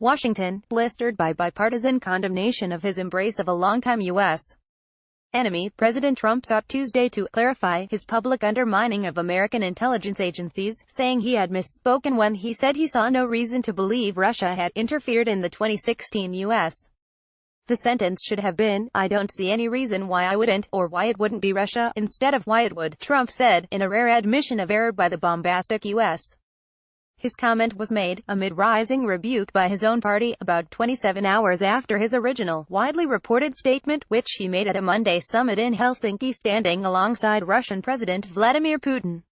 Washington, blistered by bipartisan condemnation of his embrace of a longtime U.S. enemy, President Trump sought Tuesday to clarify his public undermining of American intelligence agencies, saying he had misspoken when he said he saw no reason to believe Russia had interfered in the 2016 U.S. The sentence should have been, "I don't see any reason why I wouldn't, or why it wouldn't be Russia," instead of "why it would," Trump said, in a rare admission of error by the bombastic U.S. His comment was made, amid rising rebuke by his own party, about 27 hours after his original, widely reported statement, which he made at a Monday summit in Helsinki standing alongside Russian President Vladimir Putin.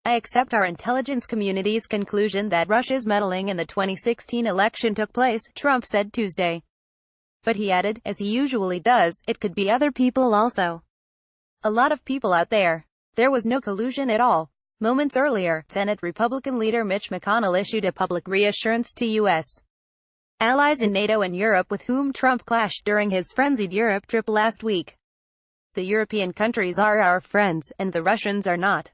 "I accept our intelligence community's conclusion that Russia's meddling in the 2016 election took place," Trump said Tuesday. But he added, as he usually does, "It could be other people also. A lot of people out there. There was no collusion at all." Moments earlier, Senate Republican leader Mitch McConnell issued a public reassurance to U.S. allies in NATO and Europe with whom Trump clashed during his frenzied Europe trip last week. "The European countries are our friends, and the Russians are not,"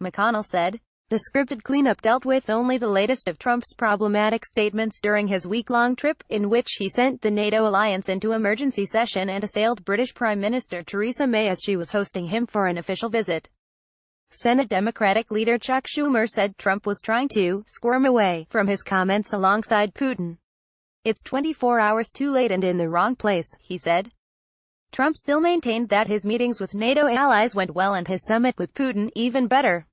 McConnell said. The scripted cleanup dealt with only the latest of Trump's problematic statements during his week-long trip, in which he sent the NATO alliance into emergency session and assailed British Prime Minister Theresa May as she was hosting him for an official visit. Senate Democratic leader Chuck Schumer said Trump was trying to squirm away from his comments alongside Putin. "It's 24 hours too late and in the wrong place," he said. Trump still maintained that his meetings with NATO allies went well and his summit with Putin even better.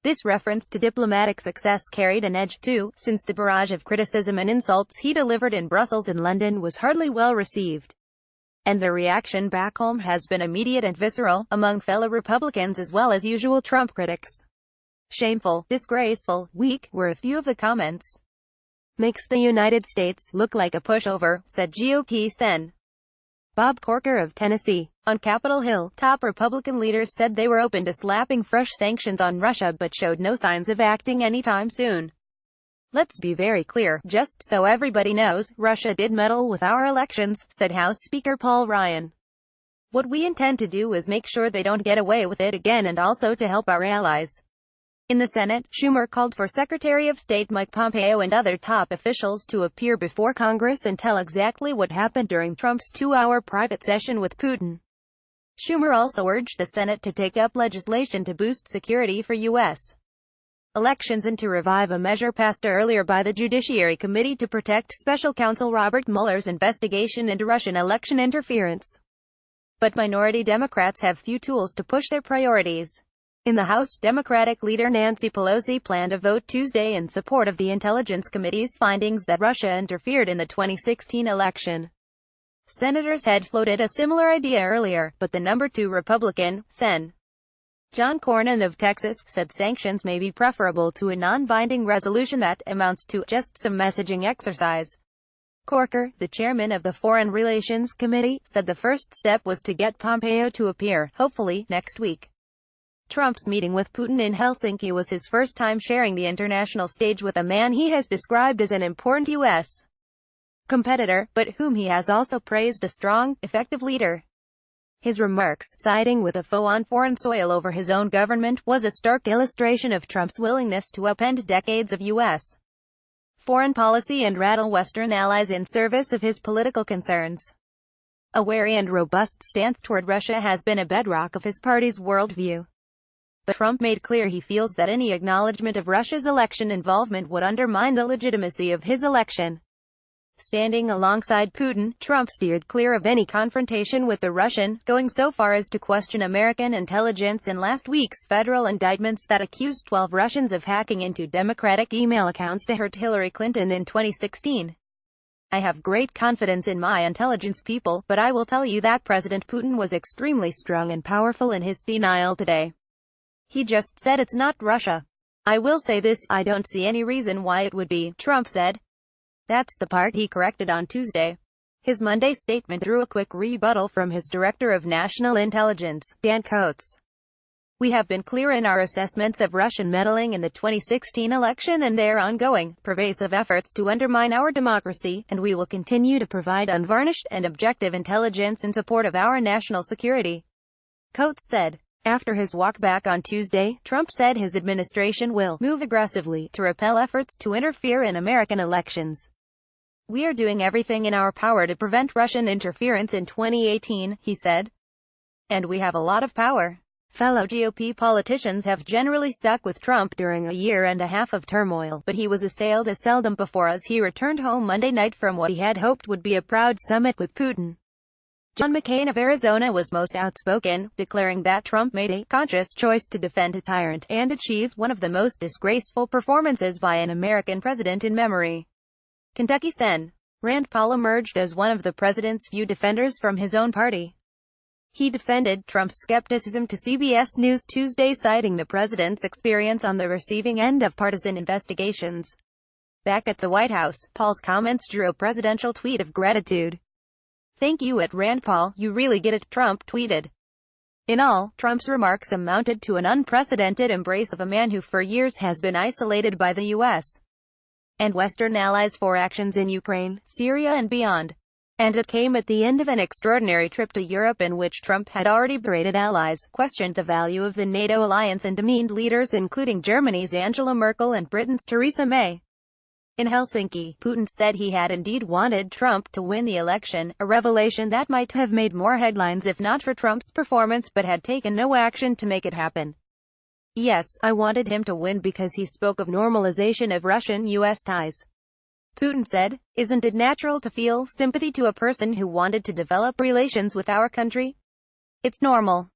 This reference to diplomatic success carried an edge, too, since the barrage of criticism and insults he delivered in Brussels and London was hardly well received. And the reaction back home has been immediate and visceral, among fellow Republicans as well as usual Trump critics. "Shameful, disgraceful, weak," were a few of the comments. "Makes the United States look like a pushover," said GOP Sen. Bob Corker of Tennessee. On Capitol Hill, top Republican leaders said they were open to slapping fresh sanctions on Russia but showed no signs of acting anytime soon. "Let's be very clear, just so everybody knows, Russia did meddle with our elections," said House Speaker Paul Ryan. "What we intend to do is make sure they don't get away with it again and also to help our allies." In the Senate, Schumer called for Secretary of State Mike Pompeo and other top officials to appear before Congress and tell exactly what happened during Trump's 2-hour private session with Putin. Schumer also urged the Senate to take up legislation to boost security for U.S. elections and to revive a measure passed earlier by the Judiciary Committee to protect Special Counsel Robert Mueller's investigation into Russian election interference. But minority Democrats have few tools to push their priorities. In the House, Democratic leader Nancy Pelosi planned a vote Tuesday in support of the Intelligence Committee's findings that Russia interfered in the 2016 election. Senators had floated a similar idea earlier, but the number 2 Republican, Sen. John Cornyn of Texas, said sanctions may be preferable to a non-binding resolution that amounts to just some messaging exercise. Corker, the chairman of the Foreign Relations Committee, said the first step was to get Pompeo to appear, hopefully, next week. Trump's meeting with Putin in Helsinki was his first time sharing the international stage with a man he has described as an important U.S. competitor, but whom he has also praised a strong, effective leader. His remarks, siding with a foe on foreign soil over his own government, was a stark illustration of Trump's willingness to upend decades of U.S. foreign policy and rattle Western allies in service of his political concerns. A wary and robust stance toward Russia has been a bedrock of his party's worldview. But Trump made clear he feels that any acknowledgement of Russia's election involvement would undermine the legitimacy of his election. Standing alongside Putin, Trump steered clear of any confrontation with the Russian, going so far as to question American intelligence in last week's federal indictments that accused 12 Russians of hacking into Democratic email accounts to hurt Hillary Clinton in 2016. "I have great confidence in my intelligence people, but I will tell you that President Putin was extremely strong and powerful in his denial today. He just said it's not Russia. I will say this, I don't see any reason why it would be," Trump said. That's the part he corrected on Tuesday. His Monday statement drew a quick rebuttal from his Director of National Intelligence, Dan Coats. "We have been clear in our assessments of Russian meddling in the 2016 election and their ongoing, pervasive efforts to undermine our democracy, and we will continue to provide unvarnished and objective intelligence in support of our national security," Coats said. After his walk back on Tuesday, Trump said his administration will move aggressively to repel efforts to interfere in American elections. "We are doing everything in our power to prevent Russian interference in 2018, he said. "And we have a lot of power." Fellow GOP politicians have generally stuck with Trump during a year and a half of turmoil, but he was assailed as seldom before as he returned home Monday night from what he had hoped would be a proud summit with Putin. John McCain of Arizona was most outspoken, declaring that Trump made a conscious choice to defend a tyrant, and achieved one of the most disgraceful performances by an American president in memory. Kentucky Sen. Rand Paul emerged as one of the president's few defenders from his own party. He defended Trump's skepticism to CBS News Tuesday, citing the president's experience on the receiving end of partisan investigations. Back at the White House, Paul's comments drew a presidential tweet of gratitude. "Thank you at Rand Paul, you really get it," Trump tweeted. In all, Trump's remarks amounted to an unprecedented embrace of a man who for years has been isolated by the U.S. and Western allies for actions in Ukraine, Syria and beyond. And it came at the end of an extraordinary trip to Europe in which Trump had already berated allies, questioned the value of the NATO alliance and demeaned leaders including Germany's Angela Merkel and Britain's Theresa May. In Helsinki, Putin said he had indeed wanted Trump to win the election, a revelation that might have made more headlines if not for Trump's performance, but had taken no action to make it happen. "Yes, I wanted him to win because he spoke of normalization of Russian-US ties," Putin said. "Isn't it natural to feel sympathy to a person who wanted to develop relations with our country? It's normal."